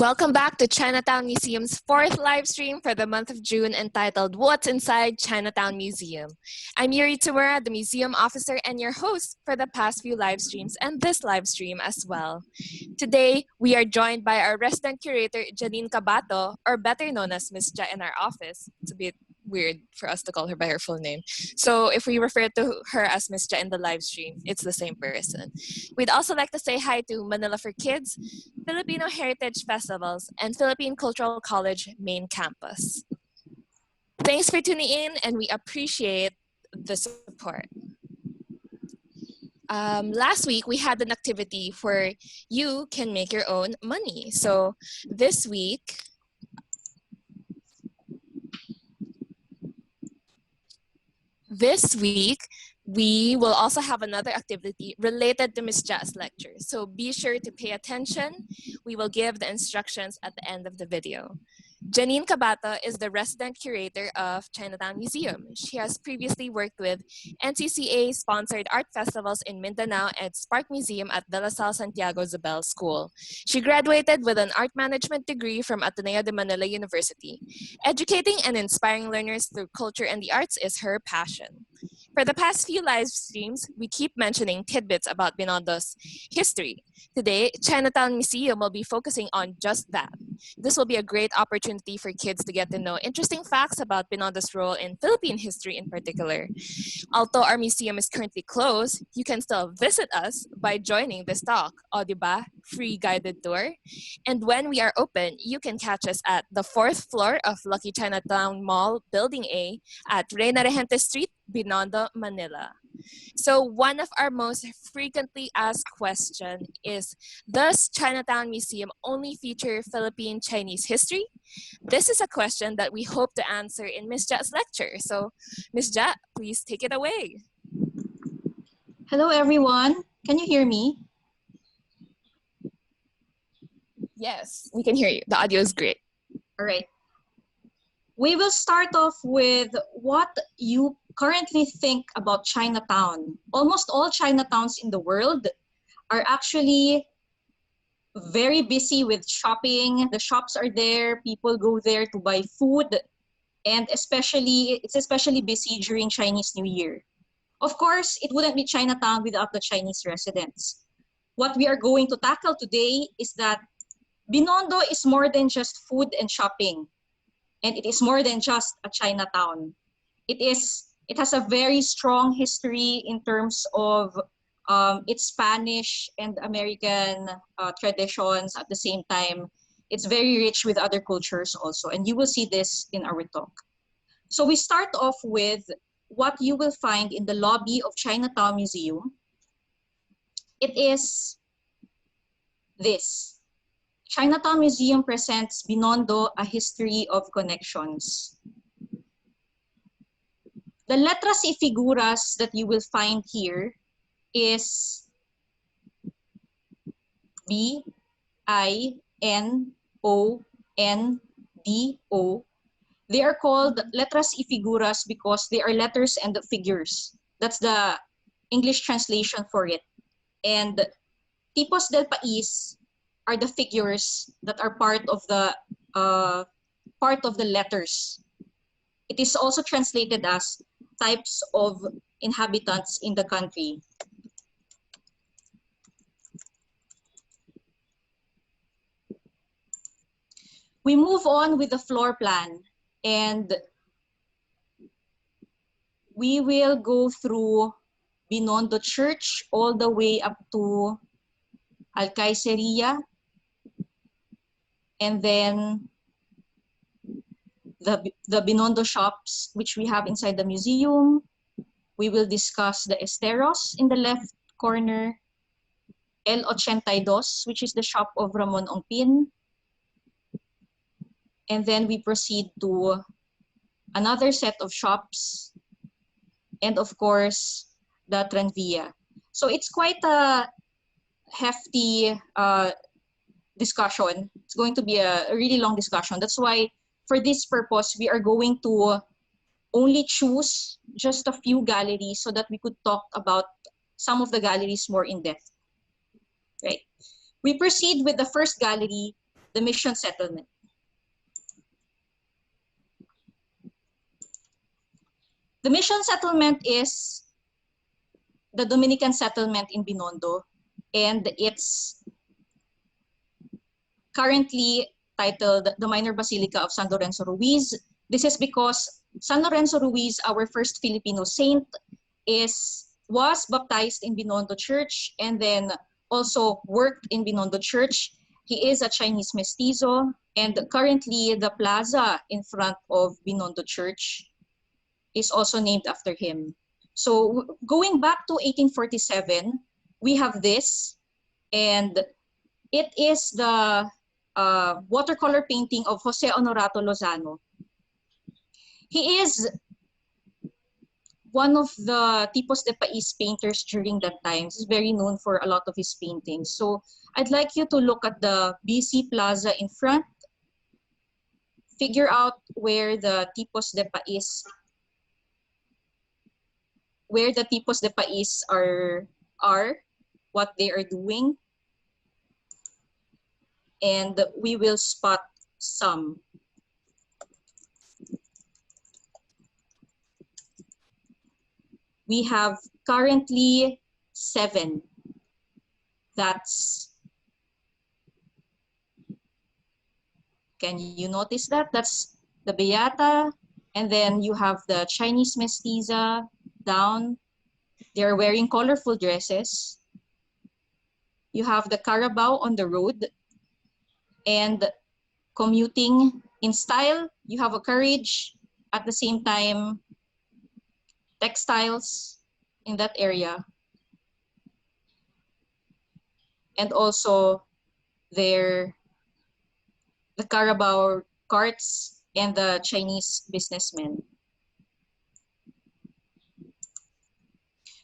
Welcome back to Chinatown Museum's fourth live stream for the month of June entitled What's Inside Chinatown Museum. I'm Yuri Tamura, the museum officer and your host for the past few live streams and this live stream as well. Today, we are joined by our resident curator, Janine Cabato, or better known as Miss Ja in our office. It's a bit weird for us to call her by her full name. So if we refer to her as Miss Ja in the live stream, it's the same person. We'd also like to say hi to Manila for Kids, Filipino Heritage Festivals, and Philippine Cultural College main campus. Thanks for tuning in, and we appreciate the support. Last week, we had an activity where you can make your own money. So this week, we will also have another activity related to Ms. Ja's lecture. So be sure to pay attention. We will give the instructions at the end of the video. Janine Cabato is the resident curator of Chinatown Museum. She has previously worked with NCCA-sponsored art festivals in Mindanao and Spark Museum at De La Salle Santiago Zabel School. She graduated with an art management degree from Ateneo de Manila University. Educating and inspiring learners through culture and the arts is her passion. For the past few live streams, we keep mentioning tidbits about BINONDO'S history. Today, Chinatown Museum will be focusing on just that. This will be a great opportunity for kids to get to know interesting facts about BINONDO'S role in Philippine history in particular. Although our museum is currently closed, you can still visit us by joining this talk. O, diba? Free guided tour. And when we are open, you can catch us at the 4th floor of Lucky Chinatown Mall, Building A, at Reyna Regente Street, Binondo, Manila. So one of our most frequently asked questions is, does Chinatown Museum only feature Philippine Chinese history? This is a question that we hope to answer in Ms. Ja's lecture. So Ms. Ja, please take it away. Hello everyone, can you hear me? Yes, we can hear you. The audio is great. All right. We will start off with what you currently think about Chinatown. Almost all Chinatowns in the world are actually very busy with shopping. The shops are there, people go there to buy food, and it's especially busy during Chinese New Year. Of course, it wouldn't be Chinatown without the Chinese residents. What we are going to tackle today is that Binondo is more than just food and shopping. And it is more than just a Chinatown. It has a very strong history in terms of its Spanish and American traditions at the same time. It's very rich with other cultures also, and you will see this in our talk. So we start off with what you will find in the lobby of Chinatown Museum. It is this. Chinatown Museum presents Binondo, a history of connections. The letras y figuras that you will find here is B-I-N-O-N-D-O. They are called letras y figuras because they are letters and figures. That's the English translation for it. And tipos del país are the figures that are part of the letters. It is also translated as types of inhabitants in the country. We move on with the floor plan, and we will go through Binondo Church all the way up to Alcaiceria, and then the Binondo shops, which we have inside the museum. We will discuss the Esteros in the left corner, El 82, which is the shop of Ramon Ongpin. And then we proceed to another set of shops, and of course, the TRANVIA. So it's quite a hefty discussion. It's going to be a really long discussion. That's why for this purpose, we are going to only choose just a few galleries so that we could talk about some of the galleries more in depth. Right. We proceed with the first gallery, the mission settlement. The mission settlement is the Dominican settlement in Binondo, and it's currently titled the Minor Basilica of San Lorenzo Ruiz. This is because San Lorenzo Ruiz, our first Filipino saint, was baptized in Binondo Church and then also worked in Binondo Church. He is a Chinese mestizo, and currently the plaza in front of Binondo Church is also named after him. So going back to 1847, we have this, and it is the watercolor painting of Jose Honorato Lozano. He is one of the tipos de país painters during that time. He's very known for a lot of his paintings. So I'd like you to look at the BC Plaza in front, figure out where the tipos de país are, what they are doing, and we will spot some. We have currently 7. Can you notice that? That's the Beata, and then you have the Chinese mestiza down. They're wearing colorful dresses. You have the Carabao on the road, and commuting in style. You have a carriage, at the same time textiles in that area, and also the Carabao carts and the Chinese businessmen.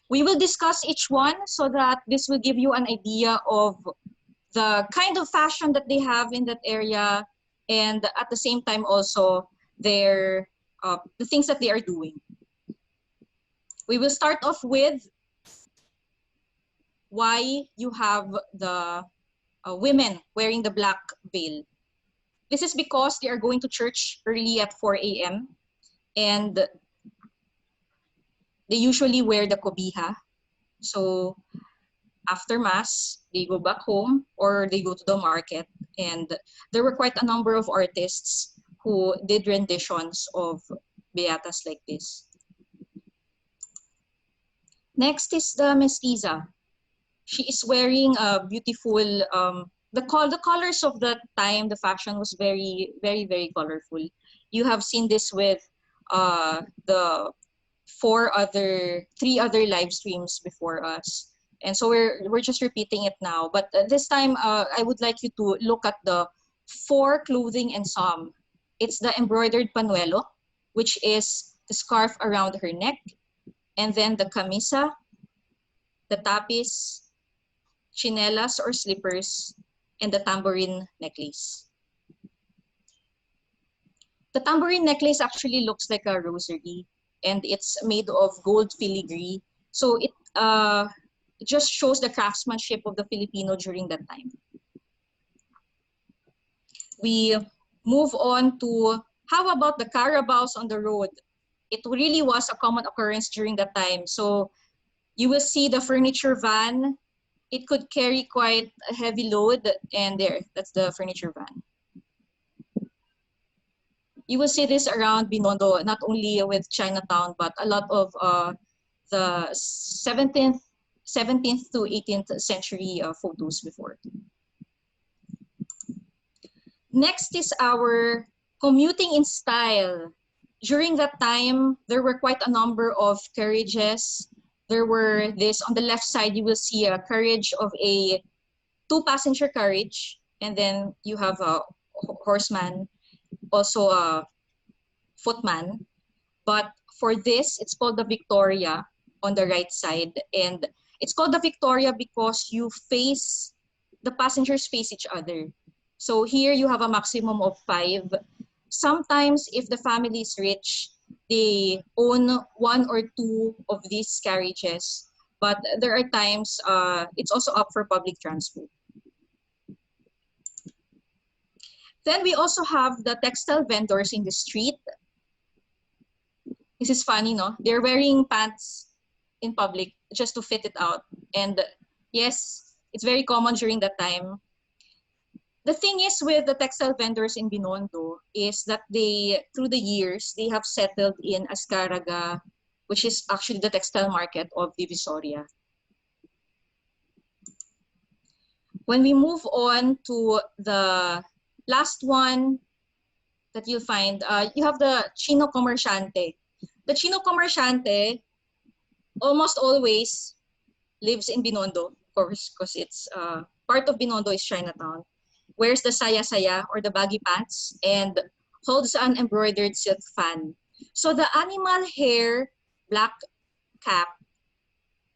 We will discuss each one so that this will give you an idea of the kind of fashion that they have in that area, and at the same time also the things that they are doing. We will start off with why you have the women wearing the black veil. This is because they are going to church early at 4 a.m. and they usually wear the cobija. So after mass, they go back home or they go to the market. And there were quite a number of artists who did renditions of beatas like this. Next is the mestiza. She is wearing a beautiful, the colors of that time, the fashion was very, very, very colorful. You have seen this with the 3 other live streams before us. And so we're just repeating it now. But this time, I would like you to look at the 4 clothing ensemble. It's the embroidered panuelo, which is the scarf around her neck, and then the camisa, the tapis, chinelas or slippers, and the tambourine necklace. The tambourine necklace actually looks like a rosary, and it's made of gold filigree. So it just shows the craftsmanship of the Filipino during that time. We move on to, how about the carabaos on the road? It really was a common occurrence during that time. So you will see the furniture van. It could carry quite a heavy load, and that's the furniture van. You will see this around Binondo, not only with Chinatown, but a lot of the 17th to 18th century photos before. Next is our commuting in style. During that time, there were quite a number of carriages. There were this, on the left side, you will see a carriage of a 2-passenger carriage, and then you have a horseman, also a footman. But for this, it's called the Victoria on the right side. And it's called the Victoria because the passengers face each other. So here you have a maximum of 5. Sometimes if the family is rich, they own 1 or 2 of these carriages. But there are times it's also up for public transport. Then we also have the textile vendors in the street. This is funny, no? They're wearing pants in public just to fit it out. And yes, it's very common during that time. The thing is with the textile vendors in Binondo is that they, through the years, they have settled in Azcárraga, which is actually the textile market of Divisoria. When we move on to the last one that you'll find, you have the Chino Comerciante. The Chino Comerciante almost always lives in Binondo, of course, because it's part of Binondo is Chinatown. Wears the saya-saya or the baggy pants and holds an embroidered silk fan. So the animal hair black cap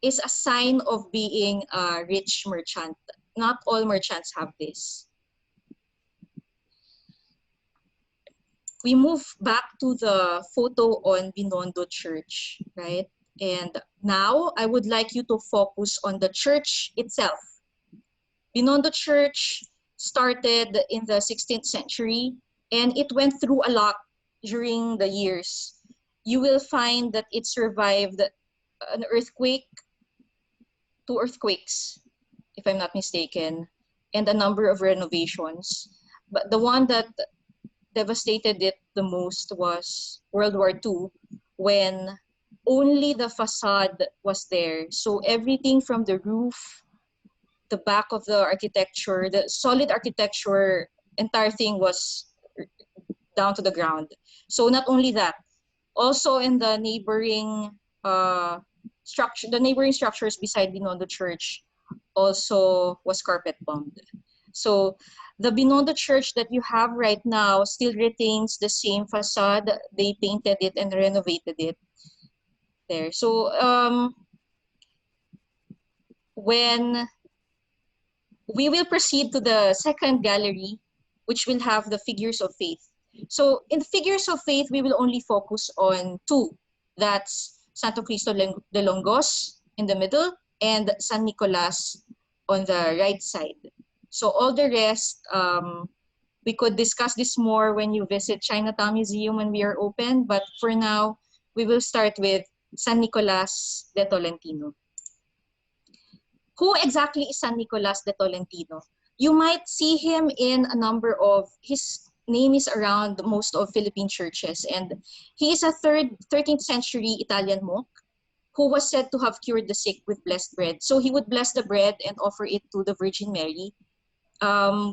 is a sign of being a rich merchant. Not all merchants have this. We move back to the photo on Binondo Church, right? And now I would like you to focus on the church itself. Binondo Church started in the 16th century and it went through a lot during the years. You will find that it survived an earthquake, 2 earthquakes, if I'm not mistaken, and a number of renovations. But the one that devastated it the most was World War II, when only the facade was there. So everything from the roof, the back of the architecture, the solid architecture, entire thing was down to the ground. So not only that, also in the neighboring structure, the neighboring structures beside Binondo Church also was carpet bombed. So the Binondo Church that you have right now still retains the same facade. They painted it and renovated it there. So when we will proceed to the second gallery, which will have the figures of faith. So in the figures of faith, we will only focus on 2. That's Santo Cristo de Longos in the middle and San Nicolas on the right side. So all the rest, we could discuss this more when you visit Chinatown Museum when we are open. But for now, we will start with San Nicolas de Tolentino. Who exactly is San Nicolas de Tolentino? You might see him in a number of, his name is around most of Philippine churches, and he is a 13th century Italian monk who was said to have cured the sick with blessed bread. So he would bless the bread and offer it to the Virgin Mary.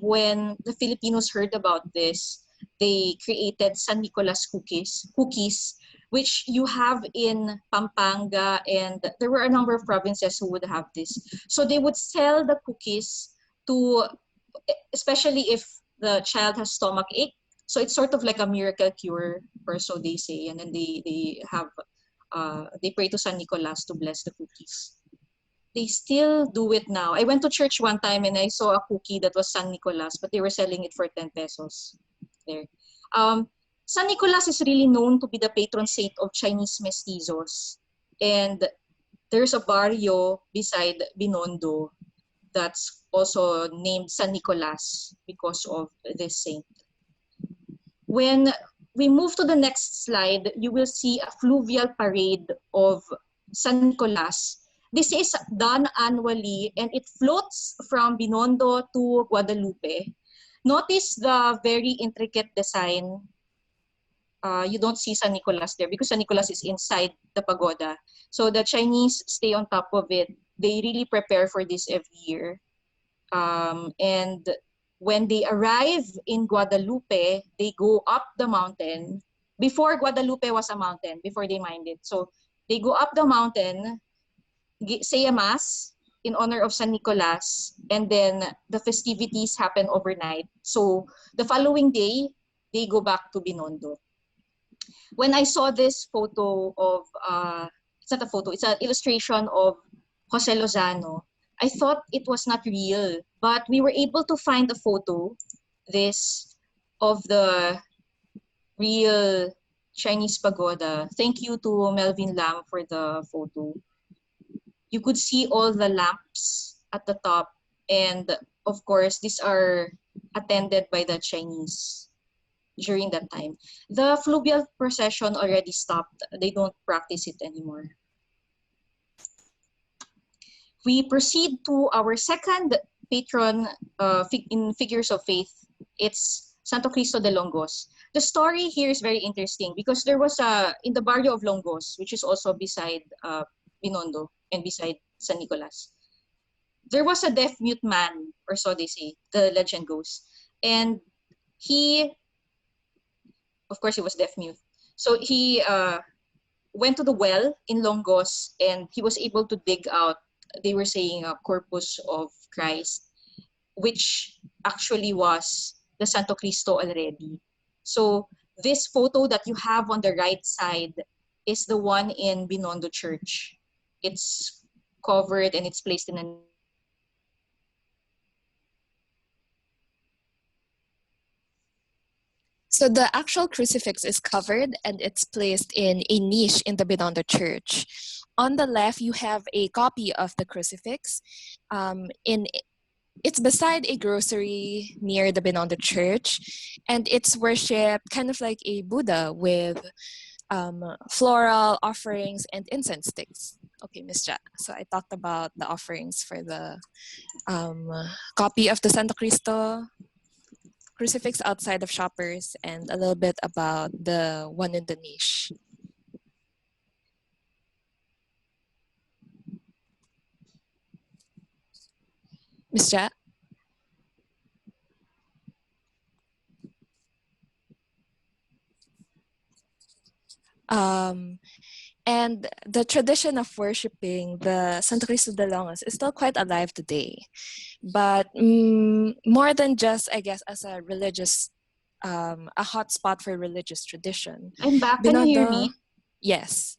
When the Filipinos heard about this, they created San Nicolas cookies, which you have in Pampanga, and there were a number of provinces who would have this. So they would sell the cookies to, especially if the child has stomach ache. So it's sort of like a miracle cure, or so they say, and then they pray to San Nicolas to bless the cookies. They still do it now. I went to church one time and I saw a cookie that was San Nicolas, but they were selling it for 10 pesos there. San Nicolas is really known to be the patron saint of Chinese mestizos. And there's a barrio beside Binondo that's also named San Nicolas because of this saint. When we move to the next slide, you will see a fluvial parade of San Nicolas. This is done annually and it floats from Binondo to Guadalupe. Notice the very intricate design. You don't see San Nicolas there because San Nicolas is inside the pagoda. So the Chinese stay on top of it. They really prepare for this every year. And when they arrive in Guadalupe, they go up the mountain. Before Guadalupe was a mountain, before they mined it. So they go up the mountain, say a mass in honor of San Nicolas, and then the festivities happen overnight. So the following day, they go back to Binondo. When I saw this photo of, it's not a photo, it's an illustration of Jose Lozano, I thought it was not real, but we were able to find a photo, this, of the real Chinese pagoda. Thank you to Melvin Lam for the photo. You could see all the lamps at the top, and of course, these are attended by the Chinese during that time. The fluvial procession already stopped. They don't practice it anymore. We proceed to our second patron in figures of faith. It's Santo Cristo de Longos. The story here is very interesting because there was in the barrio of Longos, which is also beside Binondo and beside San Nicolas, there was a deaf-mute man, or so they say, the legend goes. And he, of course, he was deaf-mute. So he went to the well in Longos and he was able to dig out, they were saying, a corpus of Christ, which actually was the Santo Cristo already. So this photo that you have on the right side is the one in Binondo Church. It's covered and it's placed in a So the actual crucifix is covered and it's placed in a niche in the Binondo Church. On the left, you have a copy of the crucifix. It's beside a grocery near the Binondo Church, and it's worshipped kind of like a Buddha with floral offerings and incense sticks. Okay, Miss Ja. So I talked about the offerings for the copy of the Santo Cristo crucifix outside of Shoppers and a little bit about the one in the niche. Miss Ja? And the tradition of worshiping the Santo Cristo de Longos is still quite alive today. But more than just, I guess, as a religious, a hotspot for religious tradition. I'm back. Can you hear me? Yes.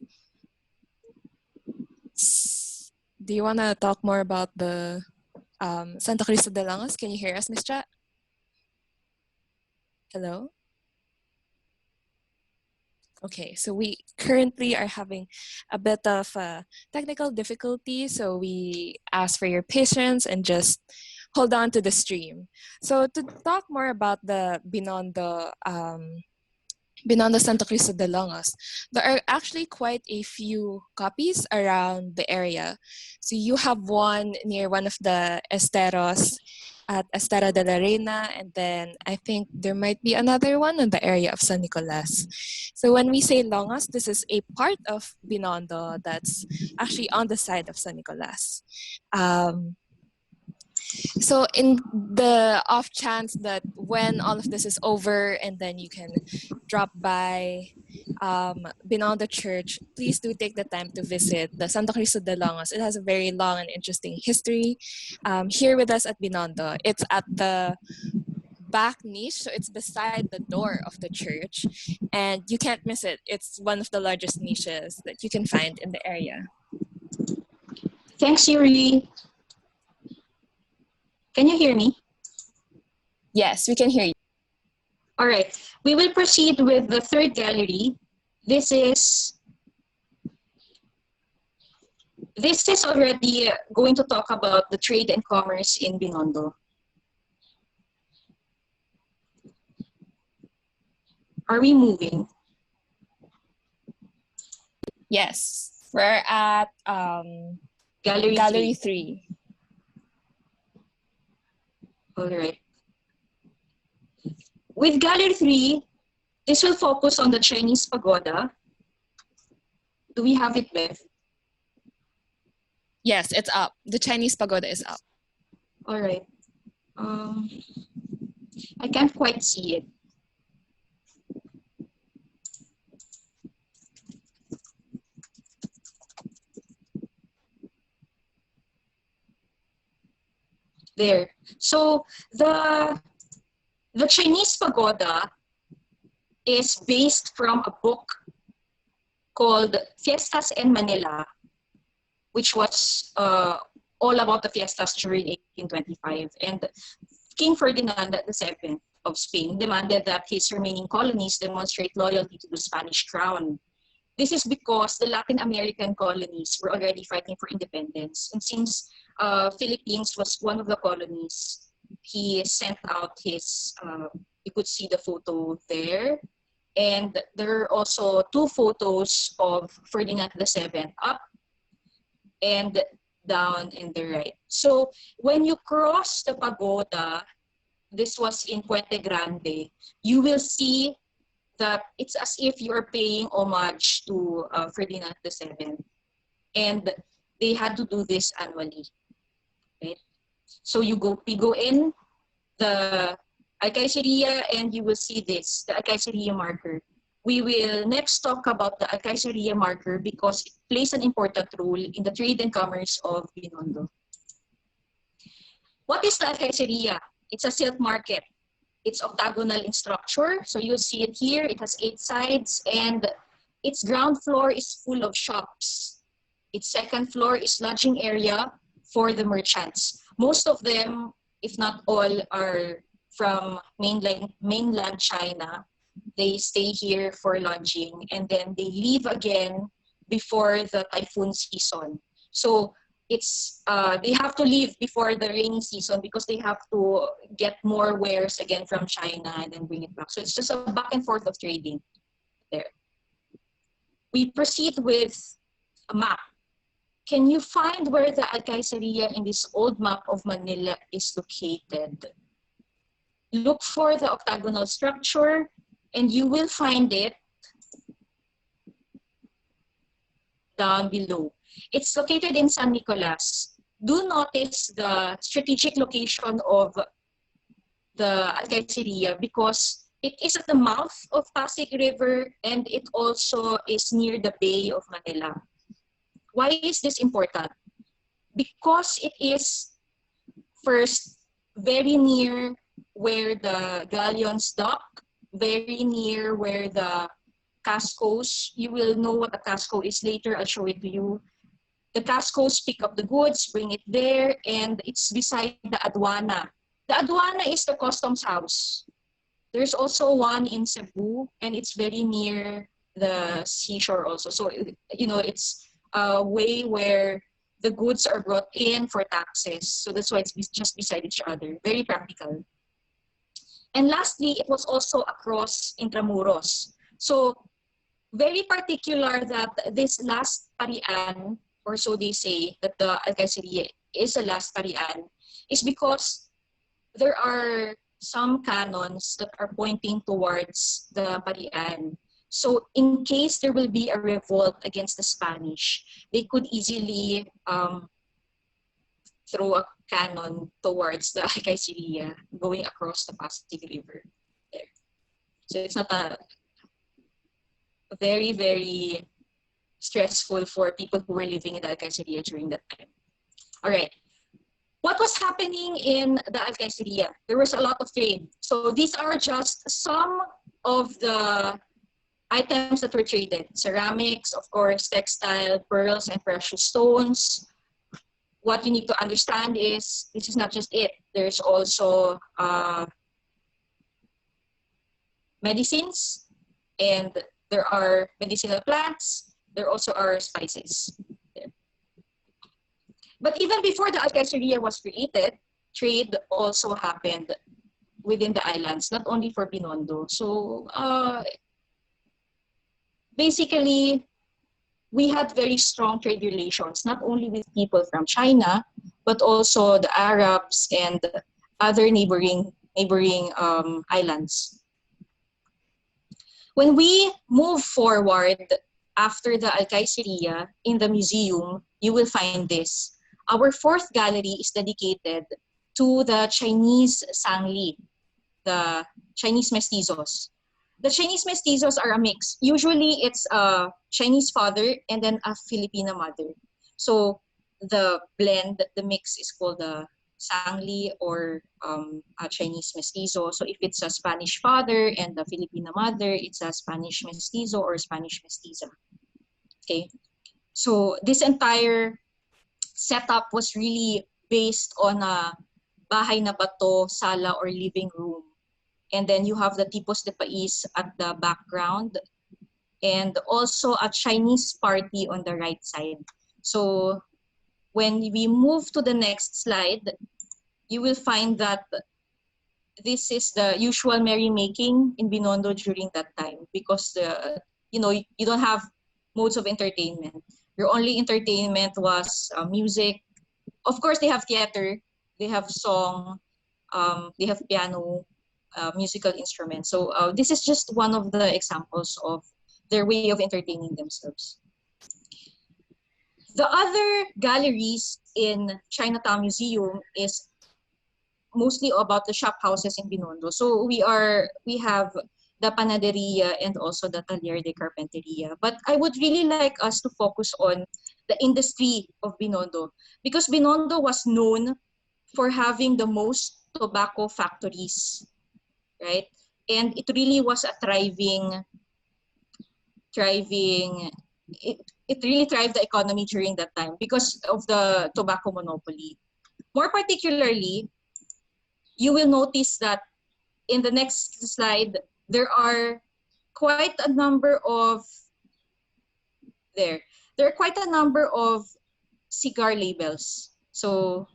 Do you want to talk more about the Santo Cristo de Longos? Can you hear us, Miss Ja? Hello? Okay, so we currently are having a bit of technical difficulty, so we ask for your patience and just hold on to the stream. So to talk more about the Binondo Santo Cristo de Longos, there are actually quite a few copies around the area. So you have one near one of the esteros at Estero de la Reina, and then I think there might be another one in the area of San Nicolas. So when we say Longos, this is a part of Binondo that's actually on the side of San Nicolas. So in the off chance that when all of this is over and then you can drop by Binondo Church, please do take the time to visit the Santo Cristo de Longos. It has a very long and interesting history. Here with us at Binondo, it's at the back niche, so it's beside the door of the church, and you can't miss it. It's one of the largest niches that you can find in the area. Thanks, Yuri. Can you hear me? Yes, we can hear you. All right. We will proceed with the third gallery. This is already going to talk about the trade and commerce in Binondo. Are we moving? Yes, we're at Gallery 3. All right. With Gallery 3, this will focus on the Chinese pagoda. Do we have it, Beth? Yes, it's up. The Chinese pagoda is up. All right. I can't quite see it. There. So the Chinese pagoda is based from a book called Fiestas en Manila, which was all about the fiestas during 1825. And King Ferdinand VII of Spain demanded that his remaining colonies demonstrate loyalty to the Spanish crown. This is because the Latin American colonies were already fighting for independence. And since Philippines was one of the colonies, he sent out his, you could see the photo there. And there are also two photos of Ferdinand VII up and down in the right. So when you cross the pagoda, this was in Puente Grande, you will see that it's as if you're paying homage to Ferdinand VII. And they had to do this annually, right? So we go in the Alcaiceria and you will see this, the Alcaiceria marker. We will next talk about the Alcaiceria marker because it plays an important role in the trade and commerce of Binondo. What is the Alcaiceria? It's a silk market. It's octagonal in structure. So you'll see it here. It has 8 sides and its ground floor is full of shops. Its second floor is lodging area for the merchants. Most of them, if not all, are from mainland China. They stay here for lodging and then they leave again before the typhoon season. So it's they have to leave before the rainy season because they have to get more wares again from China and then bring it back. So it's just a back and forth of trading there. We proceed with a map. Can you find where the Alcaiceria in this old map of Manila is located? Look for the octagonal structure and you will find it down below. It's located in San Nicolas. Do notice the strategic location of the Alcaiceria because it is at the mouth of Pasig River and it also is near the Bay of Manila. Why is this important? Because it is first very near where the galleons dock, very near where the cascos, you will know what a casco is later, I'll show it to you. The cascos pick up the goods, bring it there, and it's beside the aduana. The aduana is the customs house. There's also one in Cebu, and it's very near the seashore also. So, you know, it's a way where the goods are brought in for taxes. So that's why it's just beside each other. Very practical. And lastly, it was also across Intramuros. So very particular that this last parian, or so they say, that the Alcaiceria is the last parian, is because there are some canons that are pointing towards the parian. So in case there will be a revolt against the Spanish, they could easily throw a cannon towards the Alcaiceria going across the Pasig River there. So it's not a very, very stressful for people who were living in the Alcaiceria during that time. All right. What was happening in the Alcaiceria? There was a lot of trade. So these are just some of the items that were traded. Ceramics, of course, textile, pearls, and precious stones. What you need to understand is this is not just it. There's also medicines, and there are medicinal plants. There also are spices there. But even before the Alcaiceria was created, trade also happened within the islands, not only for Binondo. So basically, we had very strong trade relations, not only with people from China, but also the Arabs and other neighboring islands. When we move forward after the Alcaiceria in the museum, you will find this. Our fourth gallery is dedicated to the Chinese Sangli, the Chinese mestizos. The Chinese mestizos are a mix. Usually it's a Chinese father and then a Filipina mother. So the blend, the mix is called the Sangli or a Chinese mestizo. So if it's a Spanish father and the Filipina mother, it's a Spanish mestizo or Spanish mestiza. Okay. So this entire setup was really based on a bahay na bato, sala or living room. And then you have the tipos de pais at the background and also a Chinese party on the right side. So when we move to the next slide, you will find that this is the usual merrymaking in Binondo during that time, because you don't have modes of entertainment. Your only entertainment was music. Of course, they have theater, they have song, they have piano, musical instruments. So this is just one of the examples of their way of entertaining themselves. The other galleries in Chinatown Museum is mostly about the shop houses in Binondo. So we have the panaderia and also the taller de carpinteria. But I would really like us to focus on the industry of Binondo, because Binondo was known for having the most tobacco factories, right? And it really was a thriving, it really thrived the economy during that time because of the tobacco monopoly. More particularly, you will notice that in the next slide, there are quite a number of there. There are quite a number of cigar labels. So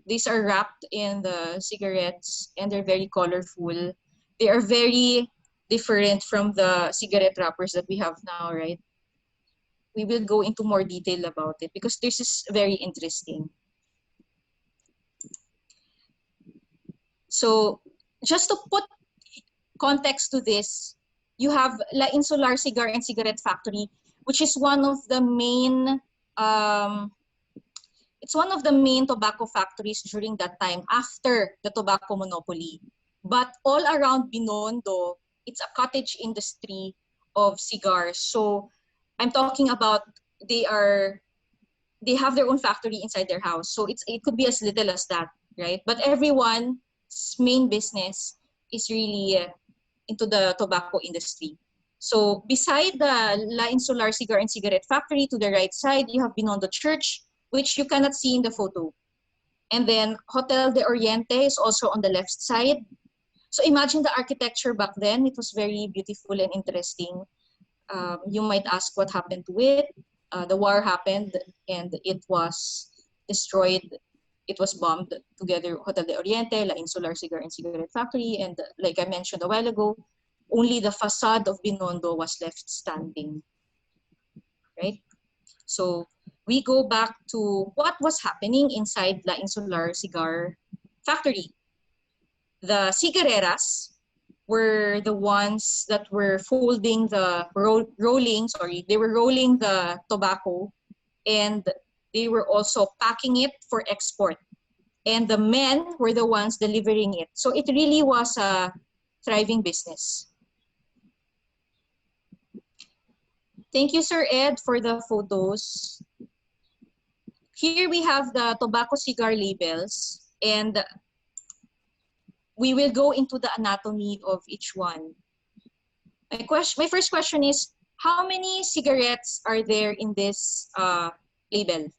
these are wrapped in the cigarettes and they're very colorful. They are very different from the cigarette wrappers that we have now, right? We will go into more detail about it because this is very interesting. So just to put context to this, you have La Insular Cigar and Cigarette Factory, which is one of the main it's one of the main tobacco factories during that time after the tobacco monopoly. But all around Binondo, it's a cottage industry of cigars. So I'm talking about they have their own factory inside their house. So it could be as little as that, right? But everyone's main business is really into the tobacco industry. So beside the La Insular Cigar and Cigarette Factory, to the right side, you have Binondo Church, which you cannot see in the photo. And then Hotel de Oriente is also on the left side. So imagine the architecture back then. It was very beautiful and interesting. You might ask what happened to it. The war happened and it was destroyed. It was bombed together, Hotel de Oriente, La Insular Cigar and Cigarette Factory. And like I mentioned a while ago, only the facade of Binondo was left standing, right? So we go back to what was happening inside La Insular Cigar Factory. The cigareras were the ones that were folding the they were rolling the tobacco and they were also packing it for export. And the men were the ones delivering it. So it really was a thriving business. Thank you, Sir Ed, for the photos. Here we have the tobacco cigar labels, and we will go into the anatomy of each one. My first question is, how many cigarettes are there in this label?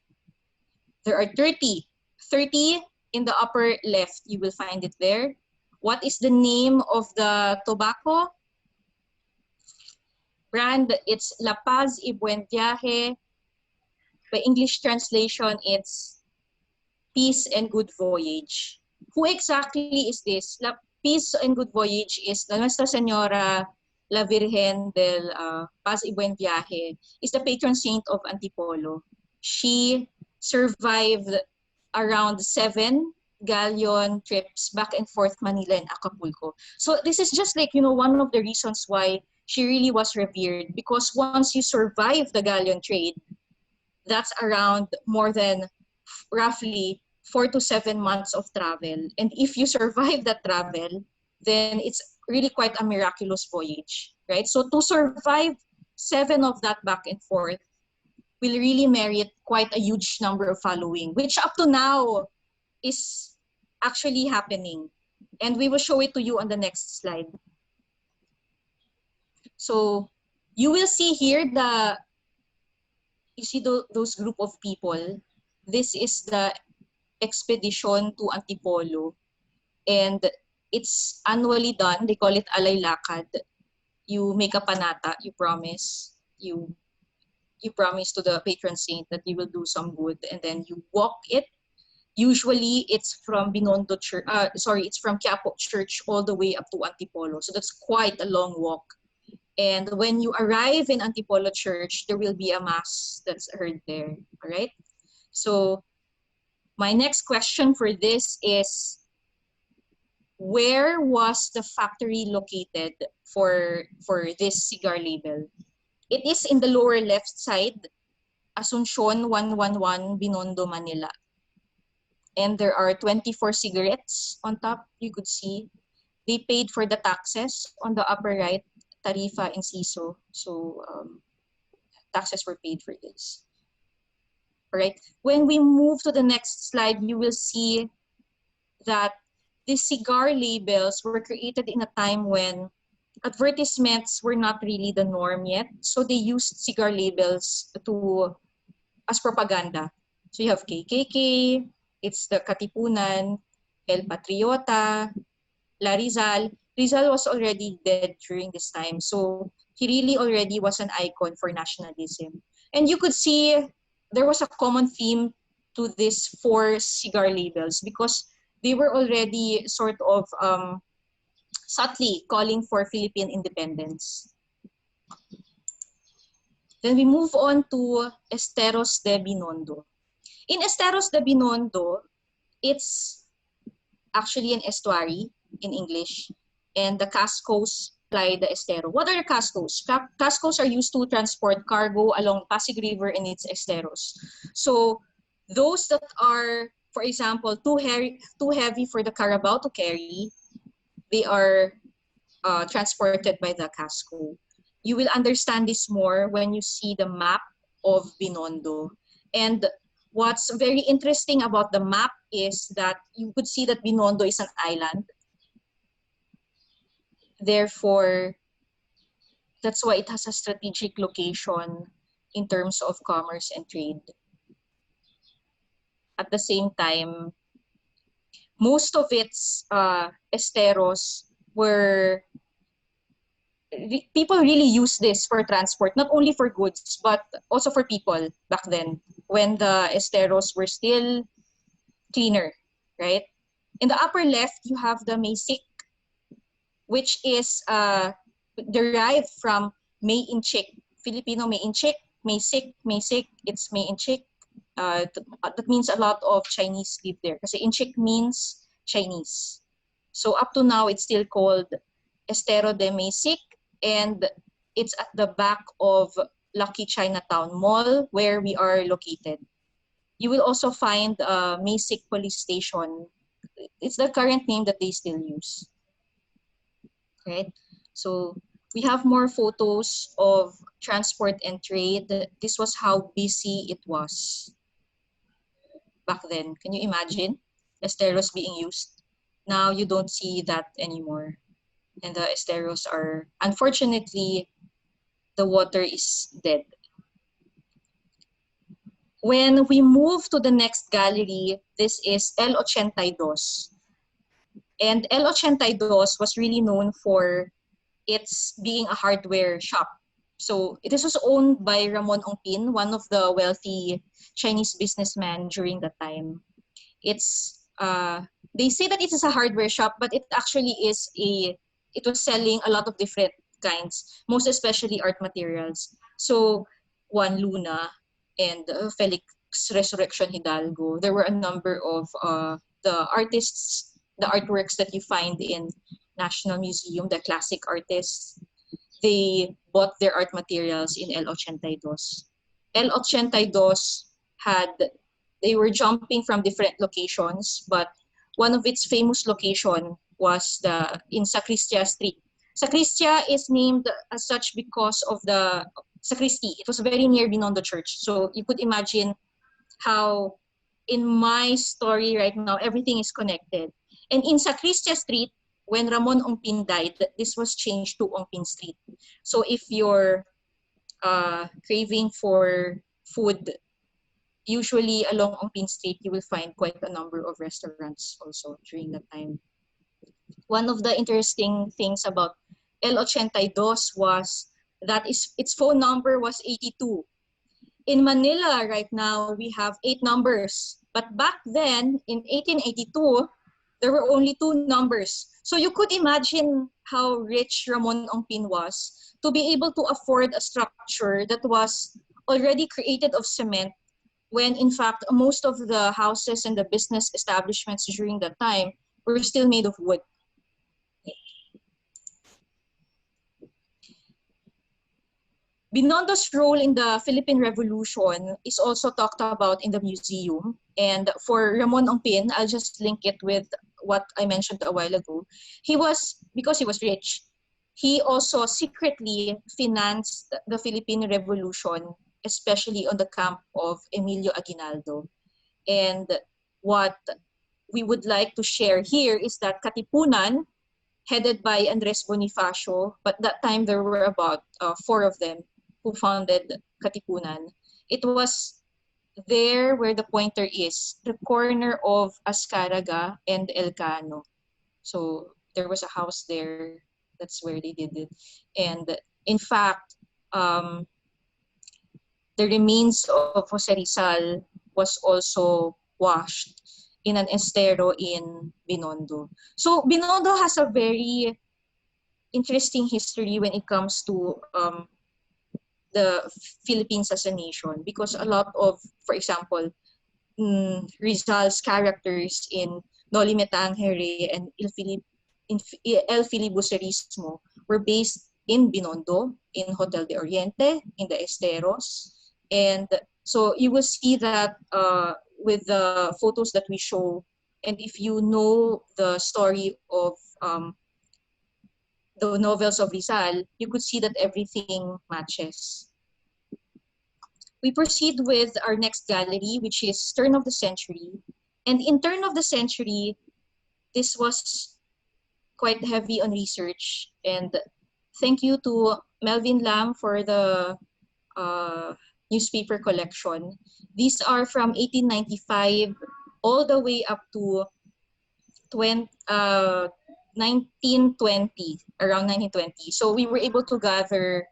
There are 30. 30 in the upper left, you will find it there. What is the name of the tobacco? Brand, it's La Paz y Buen Viaje. By English translation, it's Peace and Good Voyage. Who exactly is this? La Peace and Good Voyage is the Nuestra Señora La Virgen del Paz y Buen Viaje, is the patron saint of Antipolo. She survived around 7 galleon trips back and forth Manila and Acapulco. So this is just like, one of the reasons why she really was revered, because once you survive the galleon trade, that's around more than roughly 4 to 7 months of travel. And if you survive that travel, then it's really quite a miraculous voyage, right? So to survive 7 of that back and forth will really merit quite a huge number of following, which up to now is actually happening. And we will show it to you on the next slide. So you will see here you see those group of people. This is the expedition to Antipolo. And it's annually done. They call it Alay Lakad. You make a panata, you promise. You promise to the patron saint that you will do some good, and then you walk it. Usually it's from it's from Quiapo Church all the way up to Antipolo. So that's quite a long walk. And when you arrive in Antipolo Church, there will be a mass that's heard there. All right. So my next question for this is, where was the factory located for this cigar label? It is in the lower left side, Asuncion 111, Binondo, Manila. And there are 24 cigarettes on top, you could see. They paid for the taxes on the upper right, Tarifa, Inciso. So taxes were paid for this. All right. When we move to the next slide, you will see that the cigar labels were created in a time when advertisements were not really the norm yet. So they used cigar labels as propaganda. So you have KKK, it's the Katipunan, El Patriota, La Rizal. Rizal was already dead during this time. So he really already was an icon for nationalism. And you could see there was a common theme to these four cigar labels because they were already sort of subtly calling for Philippine independence. Then we move on to Esteros de Binondo. In Esteros de Binondo, it's actually an estuary in English, and the cascos ply the estero. What are cascos? Cascos are used to transport cargo along Pasig River and its esteros. So those that are, for example, too heavy for the carabao to carry, they are transported by the casco. You will understand this more when you see the map of Binondo. And what's very interesting about the map is that you could see that Binondo is an island. Therefore, that's why it has a strategic location in terms of commerce and trade. At the same time, most of its esteros were, people really use this for transport, not only for goods, but also for people back then, when the esteros were still cleaner, right? In the upper left, you have the Maysik, which is derived from May in Chick, Filipino May in Chick, Maysik, it's May in Chick. That means a lot of Chinese live there kasi Inchik means Chinese. So up to now, it's still called Estero de Maysik, and it's at the back of Lucky Chinatown Mall where we are located. You will also find Maysik Police Station. It's the current name that they still use. Right? So we have more photos of transport and trade. This was how busy it was back then. Can you imagine esteros being used? Now you don't see that anymore. And the esteros are, unfortunately, the water is dead. When we move to the next gallery, this is El 82. And El 82 was really known for its being a hardware shop. So this was owned by Ramon Ongpin, one of the wealthy Chinese businessmen during that time. It's they say that it is a hardware shop, but it actually is it was selling a lot of different kinds, most especially art materials. So Juan Luna and Felix Resurrection Hidalgo, there were a number of the artists, the artworks that you find in National Museum, the classic artists. They bought their art materials in El 82. El 82 they were jumping from different locations, but one of its famous location was in Sacristia Street. Sacristia is named as such because of the sacristy. It was very near Binondo Church. So you could imagine how in my story right now, everything is connected. And in Sacristia Street, when Ramon Ongpin died, this was changed to Ongpin Street. So if you're craving for food, usually along Ongpin Street, you will find quite a number of restaurants also during that time. One of the interesting things about El 82 was that its phone number was 82. In Manila right now, we have 8 numbers. But back then, in 1882, there were only two numbers. So you could imagine how rich Ramon Ongpin was to be able to afford a structure that was already created of cement, when in fact most of the houses and the business establishments during that time were still made of wood. Binondo's role in the Philippine Revolution is also talked about in the museum. And for Ramon Ongpin, I'll just link it with what I mentioned a while ago. Because he was rich, he also secretly financed the Philippine Revolution, especially on the camp of Emilio Aguinaldo. And what we would like to share here is that Katipunan, headed by Andres Bonifacio, but that time there were about four of them who founded Katipunan. It was there where the pointer is, the corner of Azcárraga and Elcano. So there was a house there. That's where they did it. And in fact, the remains of Jose Rizal was also washed in an estero in Binondo. So Binondo has a very interesting history when it comes to the Philippines as a nation, because a lot of, for example, Rizal's characters in Noli Me Tangere and El Filibusterismo were based in Binondo, in Hotel de Oriente, in the Esteros. And so you will see that with the photos that we show, and if you know the story of the novels of Rizal, you could see that everything matches. We proceed with our next gallery, which is Turn of the Century. And in Turn of the Century, this was quite heavy on research. And thank you to Melvin Lam for the newspaper collection. These are from 1895 all the way up to 1920, around 1920. So we were able to gather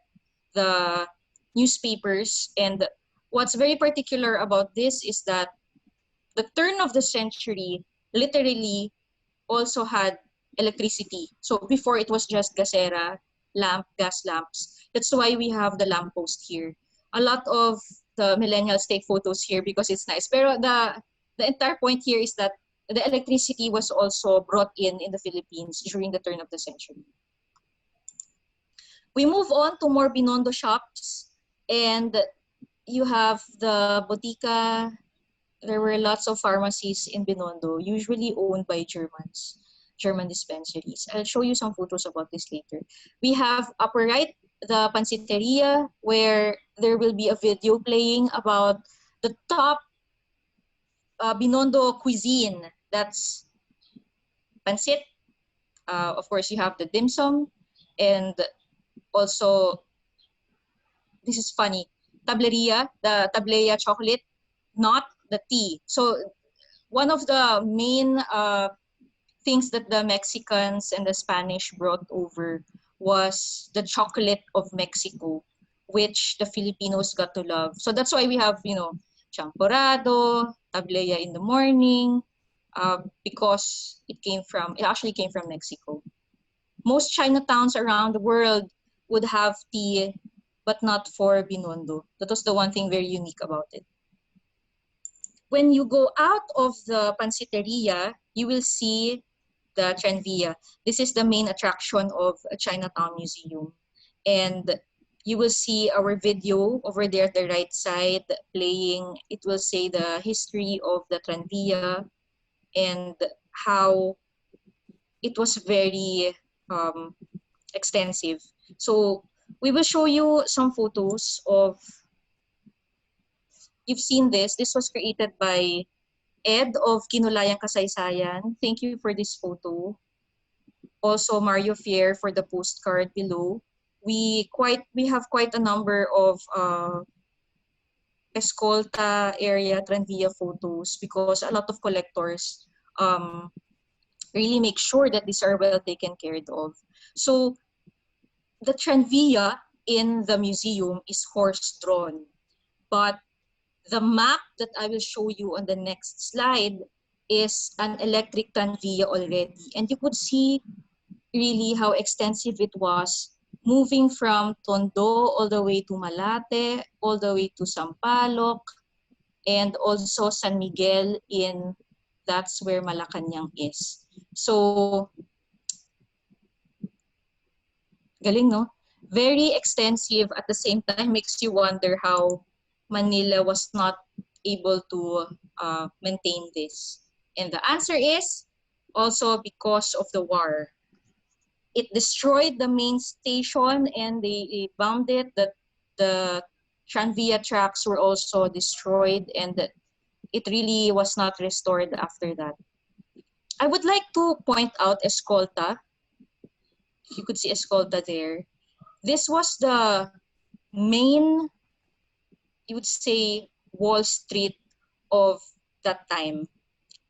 the newspapers, and what's very particular about this is that the turn of the century literally also had electricity. So before it was just gasera, gas lamps. That's why we have the lamppost here. A lot of the millennials take photos here because it's nice. Pero the entire point here is that the electricity was also brought in the Philippines during the turn of the century. We move on to more Binondo shops, and you have the Botica. There were lots of pharmacies in Binondo, usually owned by Germans, German dispensaries. I'll show you some photos about this later. We have upper right, the Pansiteria, where there will be a video playing about the top Binondo cuisine. That's pancit. Of course, you have the dim sum, and also, this is funny, tableria, the tablea chocolate, not the tea. So one of the main things that the Mexicans and the Spanish brought over was the chocolate of Mexico, which the Filipinos got to love. So that's why we have, champorado, tablea in the morning, because it actually came from Mexico. Most Chinatowns around the world would have tea, but not for Binondo. That was the one thing very unique about it. When you go out of the Pansiteria, you will see the TRANVIA. This is the main attraction of a Chinatown Museum. And you will see our video over there at the right side playing. It will say the history of the TRANVIA and how it was very extensive. So we will show you some photos of, you've seen this. This was created by Ed of Kinulayang Kasaysayan. Thank you for this photo. Also Mario Fier for the postcard below. We have quite a number of Escolta area Tranvia photos because a lot of collectors really make sure that these are well taken care of. So the Tranvia in the museum is horse-drawn, but The map that I will show you on the next slide is an electric TRANVIA already. And you could see really how extensive it was, moving from Tondo all the way to Malate, all the way to Sampaloc, and also San Miguel that's where Malacanang is. So, galing, no? Very extensive, at the same time makes you wonder how Manila was not able to maintain this. And the answer is also because of the war. It destroyed the main station and they bombed it. That the Tranvia tracks were also destroyed, and that it really was not restored after that. I would like to point out Escolta. If you could see Escolta there. This was the main, you would say, Wall Street of that time.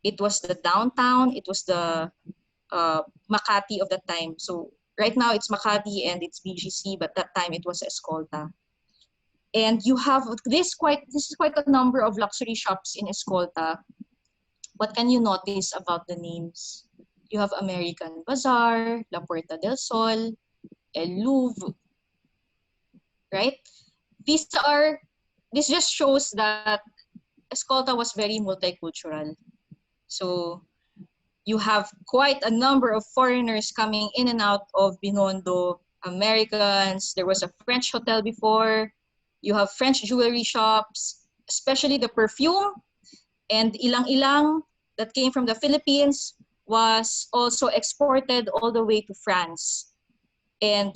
It was the downtown. It was the Makati of that time. So right now it's Makati and it's BGC, but that time it was Escolta. And you have this is quite a number of luxury shops in Escolta. What can you notice about the names? You have American Bazaar, La Puerta del Sol, El Louvre, right? This just shows that Escolta was very multicultural. So you have quite a number of foreigners coming in and out of Binondo, Americans. There was a French hotel before. You have French jewelry shops, especially the perfume, and ilang-ilang that came from the Philippines was also exported all the way to France. And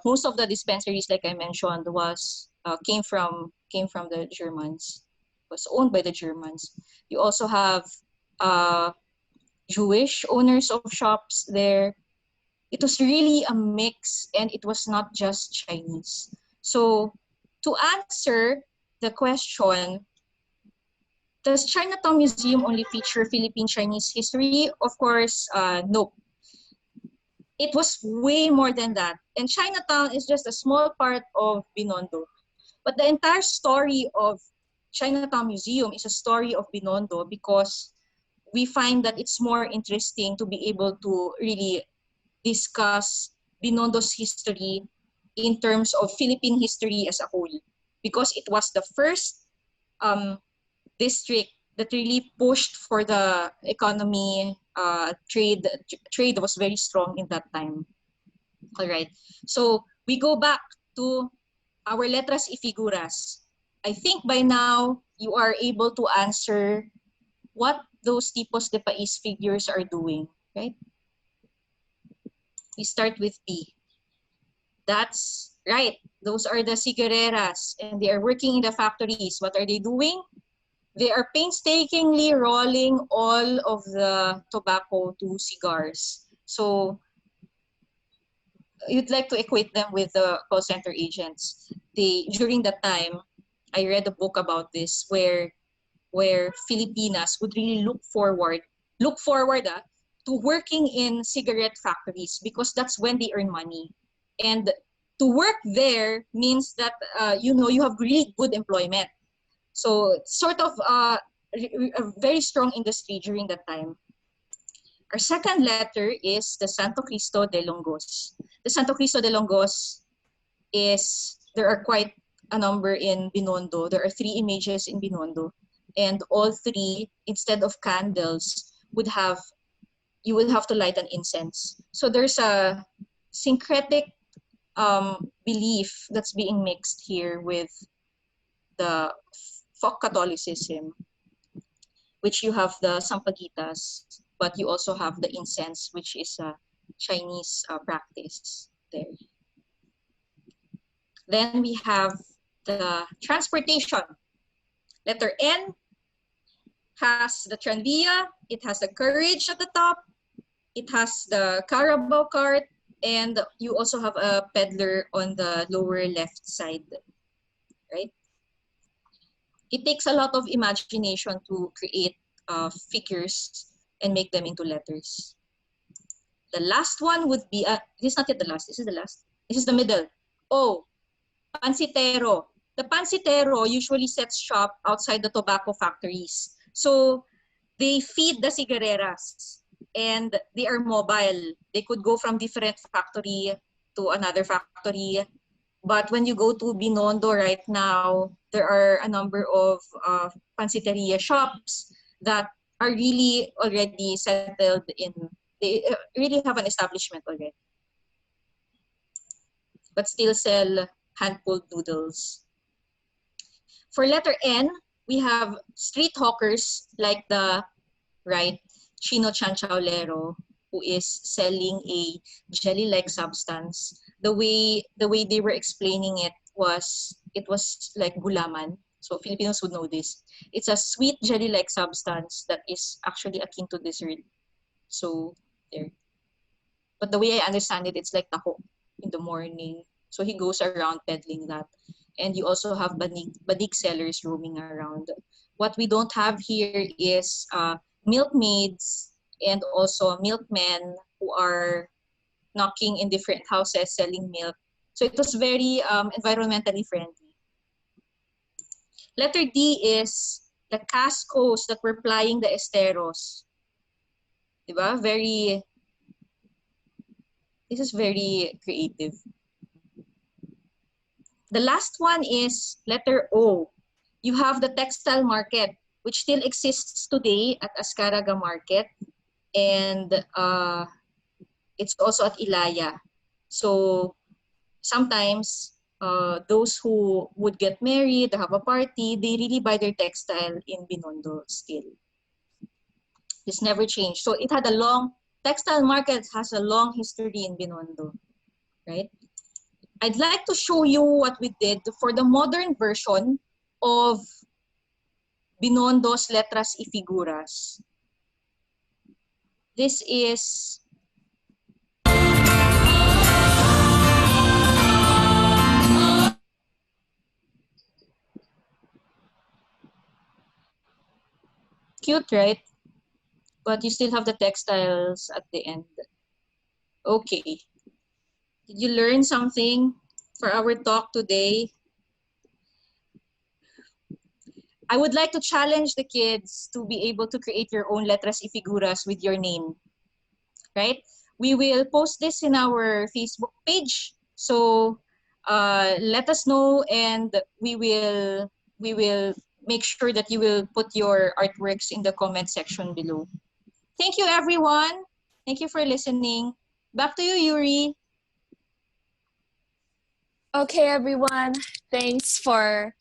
most of the dispensaries, like I mentioned, came from the Germans. Was owned by the Germans. You also have Jewish owners of shops there. It was really a mix, and it was not just Chinese. So to answer the question, does Chinatown Museum only feature Philippine Chinese history? Of course, no. It was way more than that. And Chinatown is just a small part of Binondo. But the entire story of Chinatown Museum is a story of Binondo, because we find that it's more interesting to be able to really discuss Binondo's history in terms of Philippine history as a whole, because it was the first district that really pushed for the economy. Trade was very strong in that time. All right, so we go back to our letras y figuras. I think by now you are able to answer what those tipos de país figures are doing, right? We start with P. That's right. Those are the cigareras, and they are working in the factories. What are they doing? They are painstakingly rolling all of the tobacco to cigars. So you'd like to equate them with the call center agents. During that time, I read a book about this where Filipinas would really look forward to working in cigarette factories, because that's when they earn money. And to work there means that you have really good employment. So sort of a very strong industry during that time. Our second letter is the Santo Cristo de Longos. The Santo Cristo de Longos there are quite a number in Binondo. There are 3 images in Binondo. And all 3, instead of candles, you would have to light an incense. So there's a syncretic belief that's being mixed here with the folk Catholicism, which you have the sampaguitas, but you also have the incense, which is a Chinese practice there. Then we have the transportation. Letter N has the Tranvia, it has the carriage at the top, it has the Carabao cart, and you also have a peddler on the lower left side, right? It takes a lot of imagination to create figures and make them into letters. The last one would be, this is not yet the last, this is the last. This is the middle. O, pansitero. the pansitero usually sets shop outside the tobacco factories. So they feed the cigareras and they are mobile. They could go from different factory to another factory. But when you go to Binondo right now, there are a number of pansiteria shops that are really already settled in, they really have an establishment already, but still sell hand-pulled noodles. For letter N, we have street hawkers like the right Chino Chanchaulero, who is selling a jelly-like substance. The way they were explaining it was like gulaman. So Filipinos would know this. It's a sweet jelly-like substance that is actually akin to dessert. So there. But the way I understand it, it's like taho in the morning. So he goes around peddling that. And you also have banig sellers roaming around. What we don't have here is milkmaids and also milkmen who are knocking in different houses selling milk. So it was very environmentally friendly. Letter D is the cascos that were plying the esteros. Diba? This is very creative. The last one is letter O. You have the textile market, which still exists today at Ascaraga Market. And it's also at Ilaya. So sometimes those who would get married or have a party, they really buy their textile in Binondo still. This never changed. So it had a long, textile market has a long history in Binondo, right? I'd like to show you what we did for the modern version of Binondo's Letras y Figuras. This is cute, right? But you still have the textiles at the end. Okay. Did you learn something for our talk today? I would like to challenge the kids to be able to create your own letras y figuras with your name, right? We will post this in our Facebook page. So let us know, and we will make sure that you will put your artworks in the comment section below. Thank you, everyone. Thank you for listening. Back to you, Yuri. Okay, everyone. Thanks for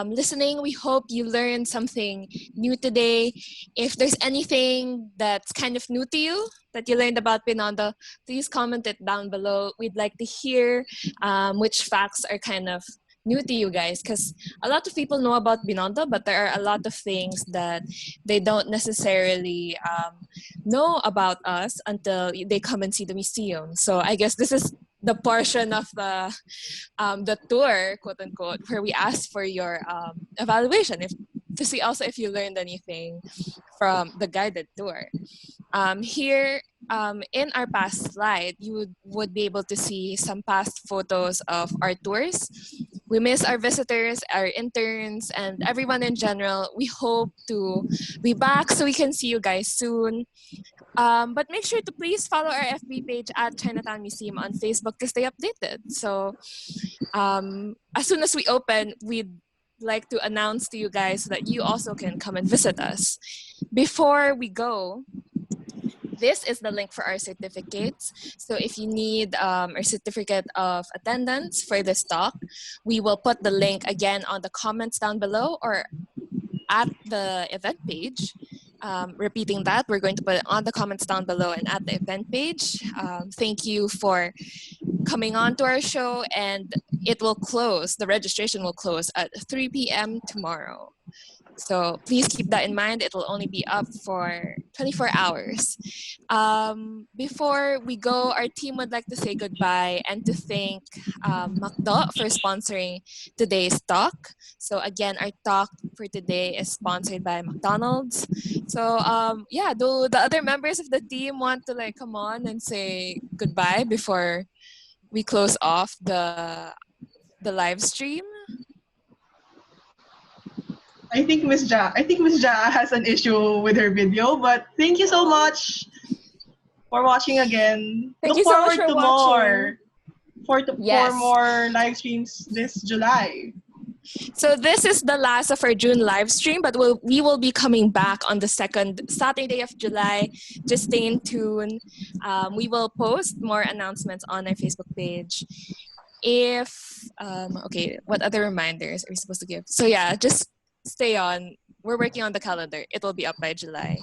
listening. We hope you learned something new today. If there's anything that's kind of new to you that you learned about Binondo, please comment it down below. We'd like to hear which facts are kind of new to you guys, because a lot of people know about Binondo, but there are a lot of things that they don't necessarily know about us until they come and see the museum. So I guess this is the portion of the tour, quote unquote, where we ask for your evaluation, to see also if you learned anything from the guided tour. Here in our past slide, you would be able to see some past photos of our tours. We miss our visitors, our interns, and everyone in general. We hope to be back so we can see you guys soon. But make sure to please follow our FB page at Chinatown Museum on Facebook to stay updated. So as soon as we open, we'd like to announce to you guys so that you also can come and visit us. Before we go, this is the link for our certificates. So if you need our certificate of attendance for this talk, we will put the link again on the comments down below or at the event page. Repeating that, we're going to put it on the comments down below and at the event page. Thank you for coming on to our show, and it will close, the registration will close at 3 p.m. tomorrow. So please keep that in mind. It will only be up for 24 hours. Before we go, our team would like to say goodbye and to thank Macdo for sponsoring today's talk. So again, our talk for today is sponsored by McDonald's. So yeah, do the other members of the team want to like come on and say goodbye before we close off the live stream? I think Miss Ja has an issue with her video, but thank you so much for watching again. Thank Look you so much forward for to watching. more. For Yes. more live streams this July. So this is the last of our June live stream, but we will be coming back on the second Saturday of July. Just stay in tune. We will post more announcements on our Facebook page. Okay, what other reminders are we supposed to give? So yeah, just stay on. We're working on the calendar. It will be up by July.